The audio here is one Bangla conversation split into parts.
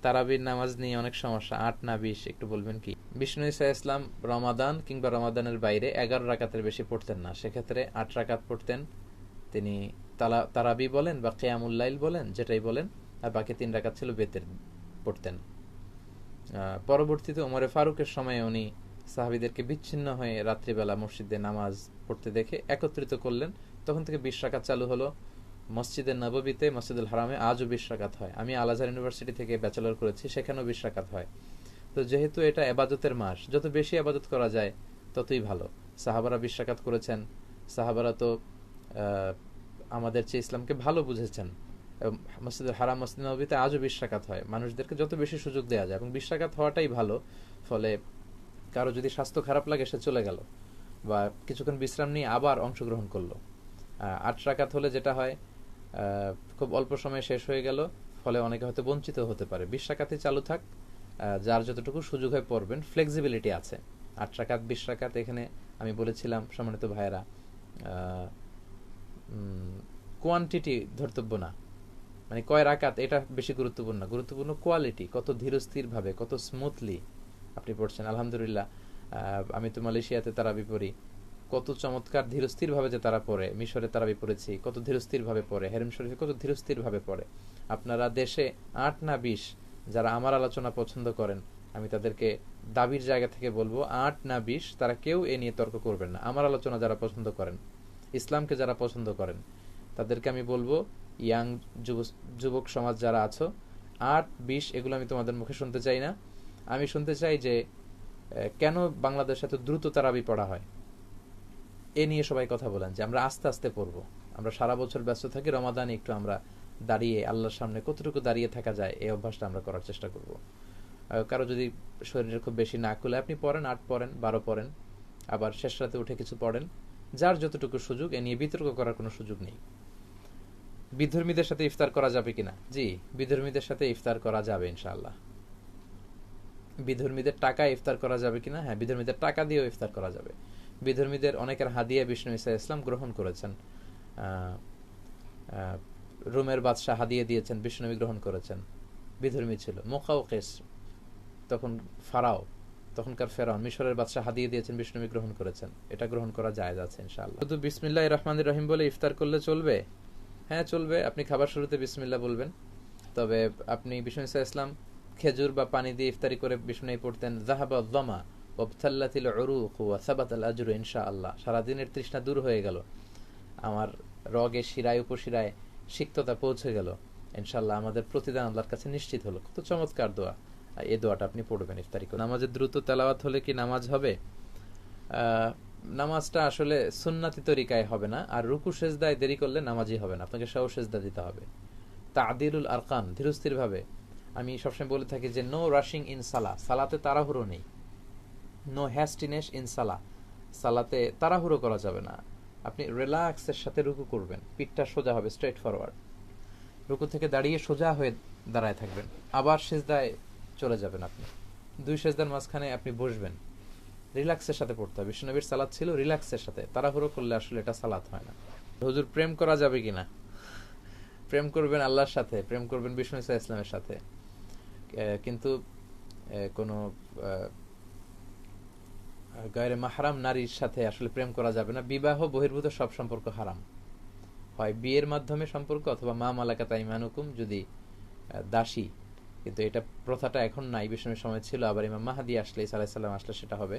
তারাবির নামাজ নিয়ে অনেক সমস্যা, ৮ না ২০ একটু বলবেন কি? বিষ্ণু ঈসা ইসলাম রমাদান কিংবা রমাদানের বাইরে ১১ রাকাতের বেশি পড়তেন না, সেক্ষেত্রে ৮ রাকাত পড়তেন তিনি। তারাবি বলেন বা কিয়ামুল লাইল বলেন, যেটাই বলেন, আর বাকি ৩ রাকাত ছিল বেতের পড়তেন। পরবর্তীতে ওমরে ফারুকের সময়ে উনি সাহাবীদেরকে বিচ্ছিন্ন হয়ে রাত্রিবেলা মসজিদে নামাজ পড়তে দেখে একত্রিত করলেন, তখন থেকে ২০ রাকাত চালু হলো। মসজিদে নববীতে, মসজিদুল হারামে আজও ২০ রাকাত হয়। আমি আল আজহার ইউনিভার্সিটি থেকে ব্যাচেলর করেছি, সেখানেও ২০ রাকাত হয়। তো যেহেতু এটা এবাদতের মাস, যত বেশি আবাদত করা যায় ততই ভালো। সাহাবারা ২০ রাকাত করেছেন। সাহাবারা তো আমাদের চেয়ে ইসলামকে ভালো বুঝেছেন। মসজিদুল হারাম, মসজিদ নববীতে আজও ২০ রাকাত হয়। মানুষদেরকে যত বেশি সুযোগ দেওয়া যায়, এবং ২০ রাকাত হওয়াটাই ভালো। ফলে কারো যদি স্বাস্থ্য খারাপ লাগে, সে চলে গেল বা কিছুক্ষণ বিশ্রাম নিয়ে আবার অংশগ্রহণ করলো। ৮ রাকাত হলে যেটা হয়, খুব অল্প সময়ে শেষ হয়ে গেল, ফলে অনেকে হয়তো বঞ্চিত হতে পারে। ২০ রাকাতই চালু থাক, যার যতটুকু সুযোগ হয় পড়বেন, ফ্লেক্সিবিলিটি আছে। ৮ রাকাত ২০ রাকাত, এখানে আমি বলেছিলাম সম্মানিত ভাইয়েরা, কোয়ান্টিটি ধর্তব্য না, মানে কয় রাকাত এটা বেশি গুরুত্বপূর্ণ না, গুরুত্বপূর্ণ কোয়ালিটি, কত ধীরস্থির ভাবে, কত স্মুথলি আপনি পড়ছেন। আলহামদুলিল্লাহ, আমি তো মালয়েশিয়াতে তারাবি পড়ি, কত চমৎকার ধীরস্থির ভাবে যে তারা পড়ে। মিশরে তারাবি পড়েছি, কত ধীরস্থির ভাবে পড়ে। হেরেম শরীফে কত ধীরস্থির ভাবে পড়ে। আপনারা দেশে ৮ না ২০ যারা আমার আলোচনা পছন্দ করেন, আমি তাদেরকে দাবির জায়গা থেকে বলবো, ৮ না ২০ তারা কেউ এ নিয়ে তর্ক করবেন না। আমার আলোচনা যারা পছন্দ করেন, ইসলামকে যারা পছন্দ করেন, তাদেরকে আমি বলবো, ইয়াং যুবক সমাজ যারা আছো, ৮ ২০ এগুলো আমি তোমাদের মুখে শুনতে চাই না। আমি শুনতে চাই যে কেন বাংলাদেশে এত দ্রুত তারাবি পড়া হয়, এ নিয়ে সবাই কথা বলেন, যে আমরা আস্তে আস্তে পড়বো। আমরা সারা বছর ব্যস্ত থাকি, রমাদানে একটু আমরা দাঁড়িয়ে আল্লাহর সামনে কতটুকু দাঁড়িয়ে থাকা যায়, এই অভ্যাসটা আমরা করার চেষ্টা করব। কারো যদি শরীরের খুব বেশি না খুলে, আপনি পড়েন, ৮ পড়েন, ১২ পড়েন, আবার শেষ রাতে উঠে কিছু পড়েন, যার যতটুকু সুযোগ। এ নিয়ে বিতর্ক করার কোনো সুযোগ নেই। বিধর্মীদের সাথে ইফতার করা যাবে কিনা? জি, বিধর্মীদের সাথে ইফতার করা যাবে ইনশাআল্লাহ। বিধর্মীদের টাকা ইফতার করা যাবে কিনা? হ্যাঁ, বিধর্মীদের টাকা দিয়েও ইফতার করা যাবে। বিধর্মীদের অনেকের হাদিয়া বিষ্ণু ঈসা ইসলাম গ্রহণ করেছেন। রোমের বাদশাহ হাদিয়া দিয়েছেন, বিষ্ণুনবী গ্রহণ করেছেন। বিধর্মী ছিল মুকাউকিস, তখন ফারাও, তখনকার ফেরাউন, মিশরের বাদশাহ হাদিয়া দিয়েছেন, বিষ্ণুনবী গ্রহণ করেছেন। এটা গ্রহণ করা জায়েজ আছে ইনশাআল্লাহ। শুধু বিসমিল্লাহির রহমানির রহিম বলে ইফতার করলে চলবে? হ্যাঁ, চলবে। আপনি খাবার শুরুতে বিসমিল্লাহ বলবেন। তবে আপনি বিষ্ণু ঈসা ইসলাম খেজুর বা পানি দিয়ে ইফতারি করে বিষ্ণু পড়তেন, যাহাবা যামা ওয়াবতাল্লাতিল উরুক ওয়া সাবাতাল আজরু ইনশাআল্লাহ। সারাদিনের তৃষ্ণা দূর হয়ে গেল, আমার রগে শিরায় উপশিরায় সিক্ততা পৌঁছে গেল, ইনশাআল্লাহ আমাদের প্রতিদান আল্লাহর কাছে নিশ্চিত হলো। কত চমৎকার দোয়া! এই দোয়াটা আপনি পড়বেন ইফতারি করে। নামাজের দ্রুত তেলাওয়াত হলে কি নামাজ হবে? নামাজটা আসলে সুন্নাতি তরিকায় হবে না, আর রুকু সেজদায় দেরি করলে নামাজই হবে না, আপনাকে সহ সেজদা দিতে হবে। তা'দিলুল আরকান, ধীরস্থির ভাবে। আমি সবসময় বলে থাকি যে নো রাশিং ইন সালাহ, সালাতে তাড়াহুড়ো নেই। নো হ্যাস্টিনেস ইন সালাহ, সালাতে তাড়াহুড়ো করা যাবে না। আপনি রিল্যাক্সের সাথে রুকু করবেন, পিঠটা সোজা হবে, স্ট্রেট ফরওয়ার্ড। রুকু থেকে দাঁড়িয়ে সোজা হয়ে দাঁড়ায় থাকবেন, আবার সেজদায় চলে যাবেন। আপনি 2 সেজদার মাঝখানে আপনি বসবেন, রিল্যাক্সের সাথে পড়তে হবে। বিশ্বনবীর সালাত ছিল রিল্যাক্সের সাথে, তাড়াহুড়ো করলে আসলে এটা সালাত হয় না। হুজুর, প্রেম করা যাবে কিনা? প্রেম করবেন আল্লাহর সাথে, প্রেম করবেন বিষ্ণু ঈসা ইসলামের সাথে, কিন্তু কোনো গায়রে মাহরাম নারীর সাথে আসলে প্রেম করা যাবে না। বিবাহ বহির্ভূত সব সম্পর্ক হারাম। হয় বিয়ের মাধ্যমে সম্পর্ক, অথবা মা মালাকাত আইমানুকুম, যদি দাসী। কিন্তু এটা প্রথাটা এখন নাই, বিষ্ণুর সময় ছিল। আবার ইমাম মাহদী আসলে, ঈসা আলাইহিস সালাম আসলে সেটা হবে।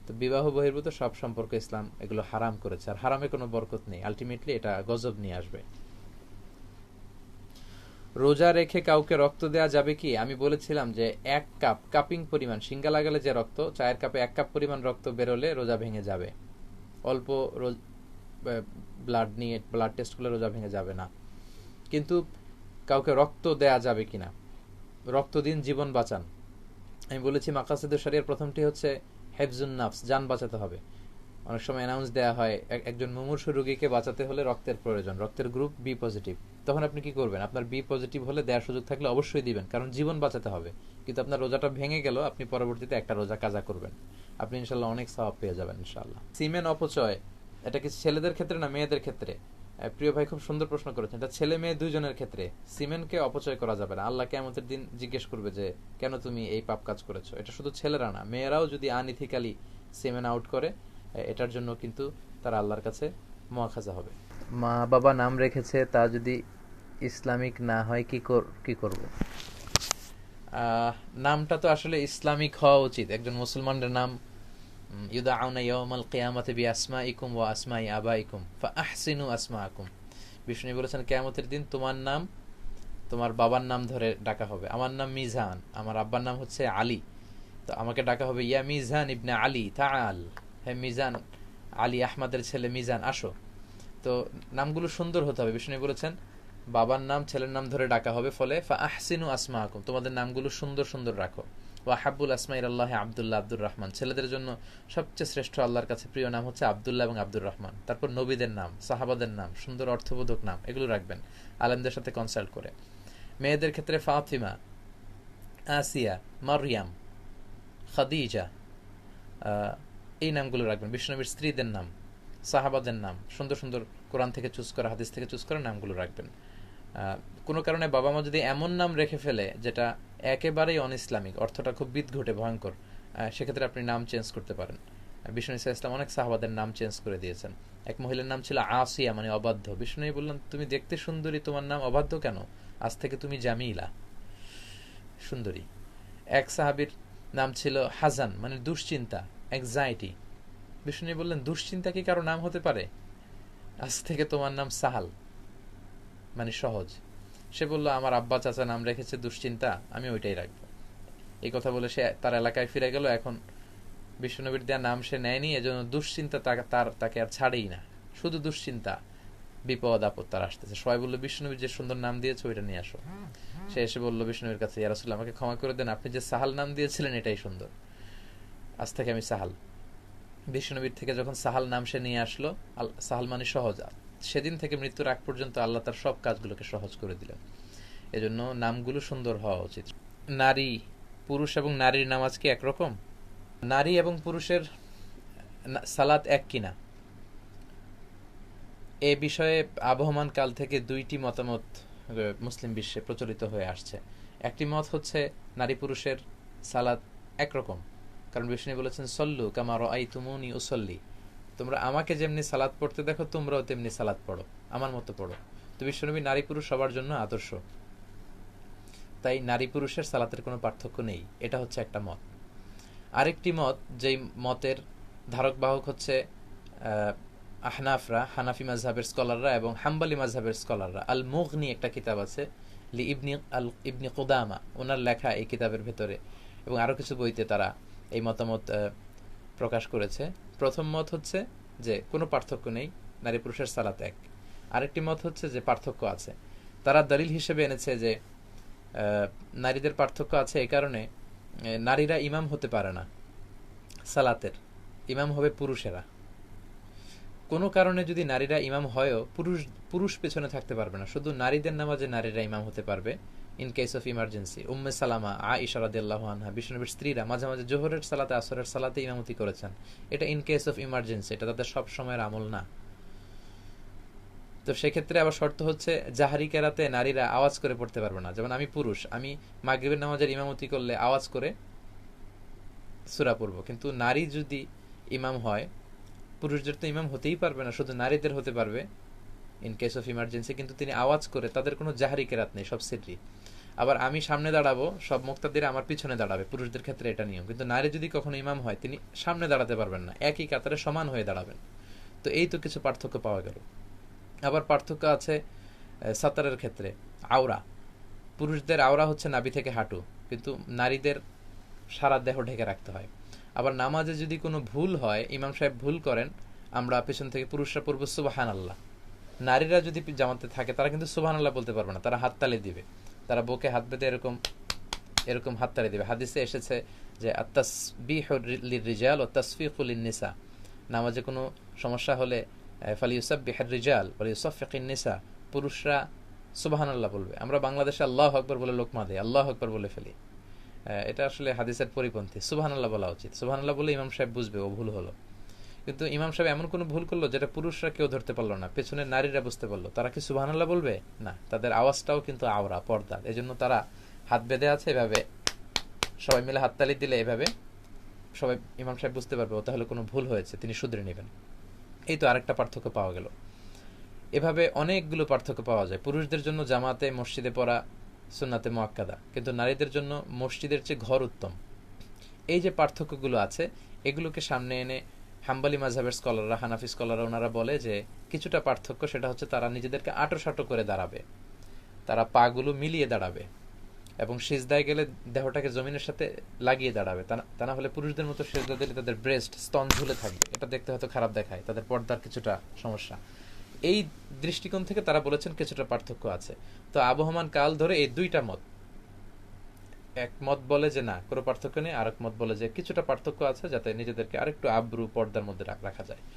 তো বিবাহ বহির্ভূত সব সম্পর্ক ইসলাম এগুলো হারাম করেছে, আর হারামে কোনো বরকত নেই। আলটিমেটলি এটা গজব নিয়ে আসবে। রোজা রেখে কাউকে রক্ত দেওয়া যাবে কি? আমি বলেছিলাম যে 1 কাপ, কাপিং পরিমাণ, সিঙ্গা লাগালে যে রক্ত, চায়ের কাপে 1 কাপ পরিমাণ রক্ত বেরোলে রোজা ভেঙে যাবে। অল্প ব্লাড নিয়ে ব্লাড টেস্ট করলে রোজা ভেঙে যাবে না। কিন্তু কাউকে রক্ত দেয়া যাবে কিনা? রক্ত দিন, জীবন বাঁচান। আমি বলেছি মাকাসিদুশ শরিয়ার প্রথমটি হচ্ছে হেফজুন নাফস, জান বাঁচাতে হবে। অনেক সময় অ্যানাউন্স দেওয়া হয় একজন মুমূর্ষু রোগীকে বাঁচাতে হলে রক্তের প্রয়োজন, রক্তের গ্রুপ বি পজিটিভ। তখন আপনি কি করবেন? আপনার বি পজিটিভ হলে দেওয়ার সুযোগ থাকলে অবশ্যই দিবেন, কারণ জীবন বাঁচাতে হবে। কিন্তু আপনার রোজাটা ভেঙে গেল, আপনি পরবর্তীতে একটা রোজা কাজা করবেন, আপনি ইনশাল্লাহ অনেক সওয়াব পেয়ে যাবেন ইনশাল্লাহ। সিমেন অপচয়, এটা কি ছেলেদের ক্ষেত্রে না মেয়েদের ক্ষেত্রে? প্রিয় ভাই খুব সুন্দর প্রশ্ন করেছেন। এটা ছেলে মেয়ে দুইজনের ক্ষেত্রে সিমেনকে অপচয় করা যাবে না। আল্লাহ কিয়ামতের দিন জিজ্ঞেস করবে যে কেন তুমি এই পাপ কাজ করেছো। এটা শুধু ছেলেরা না, মেয়েরাও যদি আনইথিক্যালি সিমেন আউট করে এটার জন্য কিন্তু তারা আল্লাহর কাছে মুআখাজা হবে। মা বাবা নাম রেখেছে তা যদি ইসলামিক না হয় কি করব? নামটা তো আসলে ইসলামিক হওয়া উচিত। একজন মুসলমানের নাম ইউদাউনা ইয়াউমাল কিয়ামাতি বিআসমাইকুম ওয়া আসমাই আবাইকুম ফাআহসিনু আসমাআকুম। বিষ্ণু বলেছেন কিয়ামতের দিন তোমার নাম তোমার বাবার নাম ধরে ডাকা হবে। আমার নাম মিজান, আমার আব্বার নাম হচ্ছে আলী, তো আমাকে ডাকা হবে ইয়া মিজান ইবনে আলী তাআল, হে মিজান আলী আহমদের ছেলে মিজান আসো। তো নামগুলো সুন্দর হতে হবে। বিষ্ণু বলেছেন বাবার নাম ছেলের নাম ধরে ডাকা হবে, ফলে ফাআহসিনু আসমাআকুম, তোমাদের নামগুলো সুন্দর সুন্দর রাখো। ওয়া হাব্বুল আসমাইল্লাহি আব্দুল্লাহ আব্দুর রহমান, ছেলেদের জন্য সবচেয়ে শ্রেষ্ঠ আল্লাহর কাছে প্রিয় নাম হচ্ছে আব্দুল্লাহ এবং আব্দুর রহমান। তারপর নবীদের নাম, সাহাবাদের নাম, সুন্দর অর্থবোধক নাম, এগুলো রাখবেন আলেমদের সাথে কনসাল্ট করে। মেয়েদের ক্ষেত্রে ফাতিমা, আসিয়া, মারিয়াম, খাদিজা, এই নামগুলো রাখবেন। বিশ্বনবীর স্ত্রীদের নাম, সাহাবাদের নাম, সুন্দর সুন্দর কোরআন থেকে চুজ করা, হাদিস থেকে চুজ করা নামগুলো রাখবেন। কোনো কারণে বাবা মা যদি এমন নাম রেখে ফেলে যেটা একেবারেই অন ইসলামিক, অর্থটা খুব বিদঘটে ভয়ঙ্কর, সেক্ষেত্রে আপনি নাম চেঞ্জ করতে পারেন। বিষ্ণু ইসলাম অনেক সাহাবাদের নাম চেঞ্জ করে দিয়েছেন। এক মহিলার নাম ছিল আসিয়া, মানে অবাধ্য। বিষ্ণু বললেন তুমি দেখতে সুন্দরী, তোমার নাম অবাধ্য কেন? আজ থেকে তুমি জামিলা, সুন্দরী। এক সাহাবীর নাম ছিল হাজান, মানে দুশ্চিন্তা, অ্যাংজাইটি। বিষ্ণু বললেন দুশ্চিন্তা কি কারো নাম হতে পারে? আজ থেকে তোমার নাম সাহাল, মানে সহজ। সে বলল আমার আব্বা চাচা নাম রেখেছে দুশ্চিন্তা, আমি ওইটাই রাখবো। এই কথা বলে সে তার এলাকায় ফিরে গেল। এখন বিশ্বনবীর দেয়া নাম সে নেয়নি, এজন্য দুশ্চিন্তা তাকে আর ছাড়েই না। শুধু দুশ্চিন্তা, বিপদ আপদ তার আসতেছে। সবাই বললো বিশ্বনবীর যে সুন্দর নাম দিয়েছে ওইটা নিয়ে আসো। সে এসে বললো বিশ্বনবীর কাছে ইয়া রাসূলুল্লাহ আমাকে ক্ষমা করে দেন, আপনি যে সাহাল নাম দিয়েছিলেন এটাই সুন্দর, আজ থেকে আমি সাহাল। বিশ্বনবীর থেকে যখন সাহাল নাম সে নিয়ে আসলো, সাহাল মানে সহজ, সেদিন থেকে মৃত্যুর আগ পর্যন্ত আল্লাহ তার সব কাজগুলোকে সহজ করে দিলেন। এজন্য নামগুলো সুন্দর হওয়া উচিত। নারী, পুরুষ এবং নারীর নামাজ কি একরকম? নারী এবং পুরুষের সালাত এক কিনা, এ বিষয়ে আবহমান কাল থেকে দুইটি মতামত মুসলিম বিশ্বে প্রচলিত হয়ে আসছে। একটি মত হচ্ছে নারী পুরুষের সালাত একরকম, কারণ বিষ্ণু বলেছেন সল্লু কামা রাআইতুমুনি উসাল্লি, তোমরা আমাকে যেমনি সালাত পড়তে দেখো তোমরাও তেমনি সালাত পড়ো, আমার মতো পড়ো। তো বিশ্বনবী নারী পুরুষ সবার জন্য আদর্শ, তাই নারী পুরুষের সালাতের কোনো পার্থক্য নেই। এটা হচ্ছে একটা মত। আরেকটি মত, যেই মতের ধারক বাহক হচ্ছে আহনাফরা, হানাফি মাজহাবের স্কলাররা এবং হাম্বালি মাজহাবের স্কলাররা। আল মুগনি একটা কিতাব আছে লি ইবনি কুদামা, ওনার লেখা এই কিতাবের ভেতরে এবং আরো কিছু বইতে তারা এই মতামত প্রকাশ করেছে। প্রথম মত হচ্ছে যে কোনো পার্থক্য নেই, নারী পুরুষের সালাত এক। আরেকটি মত হচ্ছে যে পার্থক্য আছে। তারা দলিল হিসেবে এনেছে যে নারীদের পার্থক্য আছে এই কারণে নারীরা ইমাম হতে পারে না, সালাতের ইমাম হবে পুরুষেরা। কোনো কারণে যদি নারীরা ইমাম হয়ও পুরুষ পেছনে থাকতে পারবে না, শুধু নারীদের নামাজে নারীরা ইমাম হতে পারবে ইন কেস অফ ইমার্জেন্সি। উম্মে সালামা, আয়েশা রাদিয়াল্লাহু আনহা, বিশ্বনবীর স্ত্রীরা মাঝে মাঝে জোহরের সালাতে আসরের সালাতে ইমামতি করেছেন। এটা ইন কেস অফ ইমার্জেন্সি, এটা তাদের সব সময়ের আমল না। তো সেক্ষেত্রে আবার শর্ত হচ্ছে জাহারি কেরাতে নারীরা আওয়াজ করে পড়তে পারবে না। যেমন আমি পুরুষ, আমি মাগরিবের নামাজের ইমামতি করলে আওয়াজ করে সূরা পড়ব, কিন্তু নারী যদি ইমাম হয়, পুরুষদের তো ইমাম হতেই পারবে না, শুধু নারীদের হতে পারবে ইন কেস অফ ইমার্জেন্সি, কিন্তু তিনি আওয়াজ করে, তাদের কোনো জাহারি কেরাত নেই, সব সিররি। আবার আমি সামনে দাঁড়াবো, সব মুক্তাদির আমার পিছনে দাঁড়াবে, পুরুষদের ক্ষেত্রে এটা নিয়ম। কিন্তু নারী যদি কখনো ইমাম হয় তিনি সামনে দাঁড়াতে পারবেন না, একই কাতারে সমান হয়ে দাঁড়াবেন। তো এই তো কিছু পার্থক্য পাওয়া গেল। আবার পার্থক্য আছে সাতারের ক্ষেত্রে। আওরা, পুরুষদের আওরা হচ্ছে নাভি থেকে হাঁটু, কিন্তু নারীদের সারা দেহ ঢেকে রাখতে হয়। আবার নামাজে যদি কোনো ভুল হয়, ইমাম সাহেব ভুল করেন, আমরা পেছন থেকে পুরুষরা পড়ব সুবহানাল্লাহ। নারীরা যদি জামাতে থাকে তারা কিন্তু সুবহানাল্লাহ বলতে পারবে না, তারা হাততালি দিবে, তারা বুকে হাত বেঁধে এরকম এরকম হাততালি দিবে। হাদিসে এসেছে যে আত-তাসবিহু লির-রিজাল ওয়া তাসফিকু লিন-নিসা, নামাজে কোনো সমস্যা হলে ফালিউসাব্বিহুর রিজাল ওয়া লিউসাফফিকুন নিসা, পুরুষরা সুবহানাল্লাহ বলবে। আমরা বাংলাদেশে আল্লাহু আকবার বলে লোকমা দেই, আল্লাহু আকবার বলে ফেলি। এটা আসলে হাদিসের পরিপন্থী। সুবহানাল্লাহ বলা উচিত। সুবহানাল্লাহ বলে ইমাম সাহেব বুঝবে ও ভুল হলো। কিন্তু ইমাম সাহেব এমন কোনো ভুল করলো যেটা পুরুষরা কেউ ধরতে পারলো না, পেছনে নারীরা বুঝতে পারলো, তারা কি সুবহানাল্লাহ বলবে? না, তাদের আওয়াজটাও কিন্তু আওরা, পর্দা। এই জন্য তারা হাত বেঁধে আছে এভাবে, সবাই মিলে হাততালি দিলে এভাবে সবাই, ইমাম সাহেব বুঝতে পারবে ও তাহলে কোনো ভুল হয়েছে, তিনি শুধরে নেবেন। এই তো আরেকটা পার্থক্য পাওয়া গেল। এভাবে অনেকগুলো পার্থক্য পাওয়া যায়। পুরুষদের জন্য জামাতে মসজিদে পড়া সুন্নাতে মুআক্কাদা, কিন্তু নারীদের জন্য মসজিদের চেয়ে ঘর উত্তম। এই যে পার্থক্যগুলো আছে, এগুলোকে সামনে এনে হাম্বলি মাযহাবের স্কলাররা, হানাফি স্কলাররা, ওনারা বলে যে কিছুটা পার্থক্য, সেটা হচ্ছে তারা নিজেদেরকে আঁটো করে দাঁড়াবে, তারা পাগুলো মিলিয়ে দাঁড়াবে এবং সিজদায় গেলে দেহটাকে জমিনের সাথে লাগিয়ে দাঁড়াবে। তা না হলে পুরুষদের মতো সিজদা দিলে তাদের ব্রেস্ট, স্তন ঝুলে থাকবে, এটা দেখতে হয়তো খারাপ দেখায়, তাদের পর্দার কিছুটা সমস্যা। এই দৃষ্টিকোণ থেকে তারা বলেছেন কিছুটা পার্থক্য আছে। তো আবহমান কাল ধরে এই দুইটা মত, এক মত বলে যে না কোনো পার্থক্য নেই, আর এক মত বলে যে কিছুটা পার্থক্য আছে, যাতে নিজেদেরকে আরেকটু আব্রু পর্দার মধ্যে রাখা যায়।